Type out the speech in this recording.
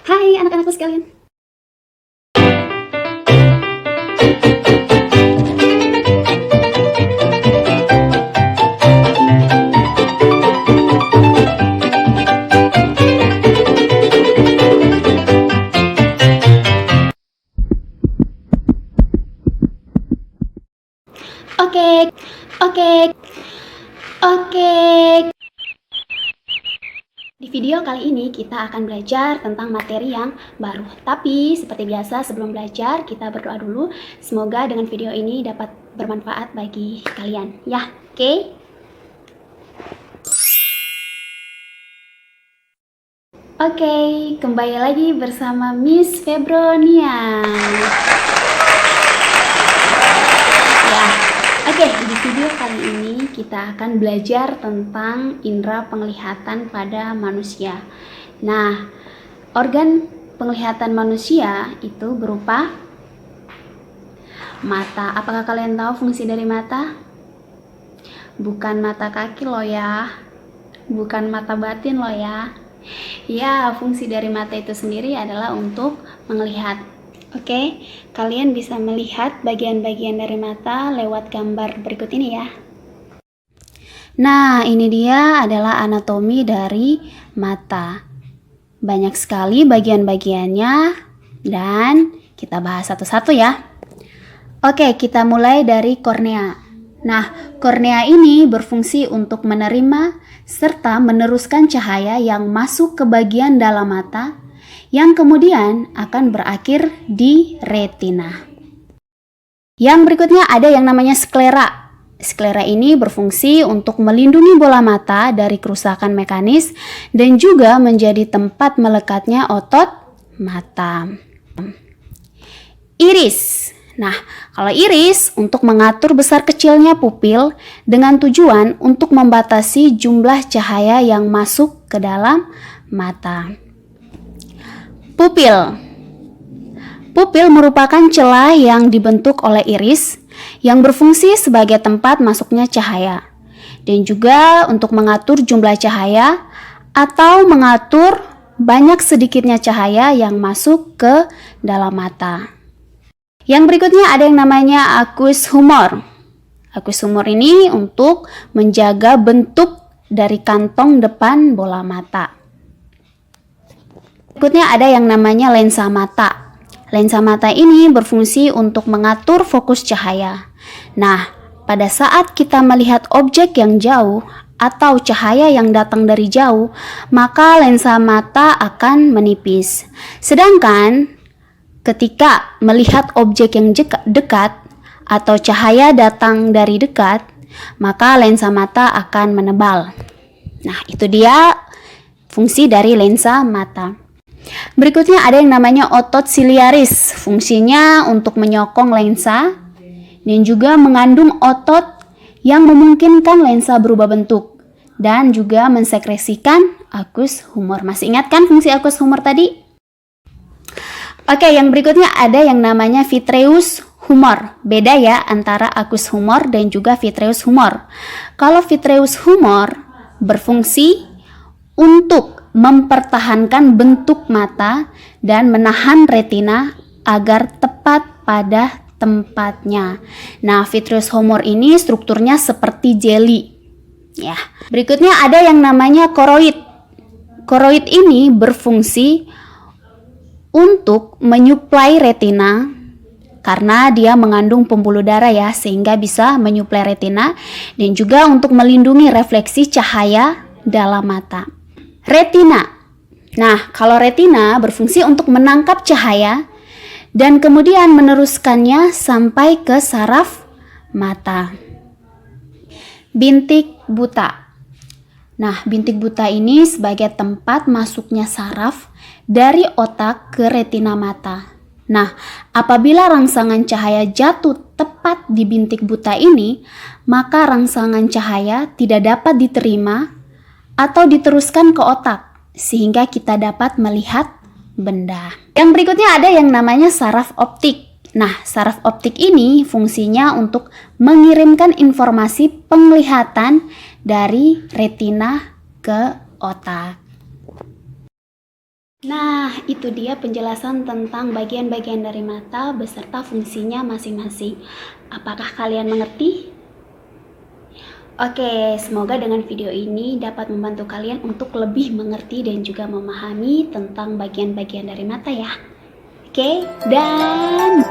Hai anak-anakku sekalian. Oke, oke, oke. Di video kali ini kita akan belajar tentang materi yang baru. Tapi seperti biasa sebelum belajar kita berdoa dulu. Semoga dengan video ini dapat bermanfaat bagi kalian. Ya, oke? Oke, kembali lagi bersama Miss Febronia. Ya, oke, di video kali ini kita akan belajar tentang indera penglihatan pada manusia. Nah, organ penglihatan manusia itu berupa mata. Apakah kalian tahu fungsi dari mata? Bukan mata kaki loh ya, bukan mata batin loh ya. Ya, fungsi dari mata itu sendiri adalah untuk melihat. Oke, kalian bisa melihat bagian-bagian dari mata lewat gambar berikut ini ya. Nah, ini dia adalah anatomi dari mata. Banyak sekali bagian-bagiannya dan kita bahas satu-satu ya. Oke, kita mulai dari kornea. Nah, kornea ini berfungsi untuk menerima serta meneruskan cahaya yang masuk ke bagian dalam mata yang kemudian akan berakhir di retina. Yang berikutnya ada yang namanya sklera. Sklera ini berfungsi untuk melindungi bola mata dari kerusakan mekanis dan juga menjadi tempat melekatnya otot mata. Iris. Nah, kalau iris untuk mengatur besar kecilnya pupil dengan tujuan untuk membatasi jumlah cahaya yang masuk ke dalam mata. Pupil. Pupil merupakan celah yang dibentuk oleh iris yang berfungsi sebagai tempat masuknya cahaya dan juga untuk mengatur jumlah cahaya atau mengatur banyak sedikitnya cahaya yang masuk ke dalam mata. Yang berikutnya ada yang namanya aqueous humor. Aqueous humor ini untuk menjaga bentuk dari kantong depan bola mata. Berikutnya ada yang namanya lensa mata. Lensa mata ini berfungsi untuk mengatur fokus cahaya. Nah, pada saat kita melihat objek yang jauh atau cahaya yang datang dari jauh, maka lensa mata akan menipis. Sedangkan ketika melihat objek yang dekat atau cahaya datang dari dekat, maka lensa mata akan menebal. Nah, itu dia fungsi dari lensa mata. Berikutnya ada yang namanya otot siliaris. Fungsinya untuk menyokong lensa dan juga mengandung otot yang memungkinkan lensa berubah bentuk dan juga mensekresikan aqueous humor. Masih ingat kan fungsi aqueous humor tadi? Oke, yang berikutnya ada yang namanya vitreous humor. Beda ya antara aqueous humor dan juga vitreous humor. Kalau vitreous humor berfungsi untuk mempertahankan bentuk mata dan menahan retina agar tepat pada tempatnya. Nah, vitreous humor ini strukturnya seperti jelly. Ya. Berikutnya ada yang namanya koroid. Koroid ini berfungsi untuk menyuplai retina karena dia mengandung pembuluh darah ya, sehingga bisa menyuplai retina dan juga untuk melindungi refleksi cahaya dalam mata. Retina. Nah, kalau retina berfungsi untuk menangkap cahaya dan kemudian meneruskannya sampai ke saraf mata. Bintik buta. Nah, bintik buta ini sebagai tempat masuknya saraf dari otak ke retina mata. Nah, apabila rangsangan cahaya jatuh tepat di bintik buta ini, maka rangsangan cahaya tidak dapat diterima atau diteruskan ke otak sehingga kita dapat melihat benda. Yang berikutnya ada yang namanya saraf optik. Nah, saraf optik ini fungsinya untuk mengirimkan informasi penglihatan dari retina ke otak. Nah, itu dia penjelasan tentang bagian-bagian dari mata beserta fungsinya masing-masing. Apakah kalian mengerti? Oke, semoga dengan video ini dapat membantu kalian untuk lebih mengerti dan juga memahami tentang bagian-bagian dari mata ya. Oke, dan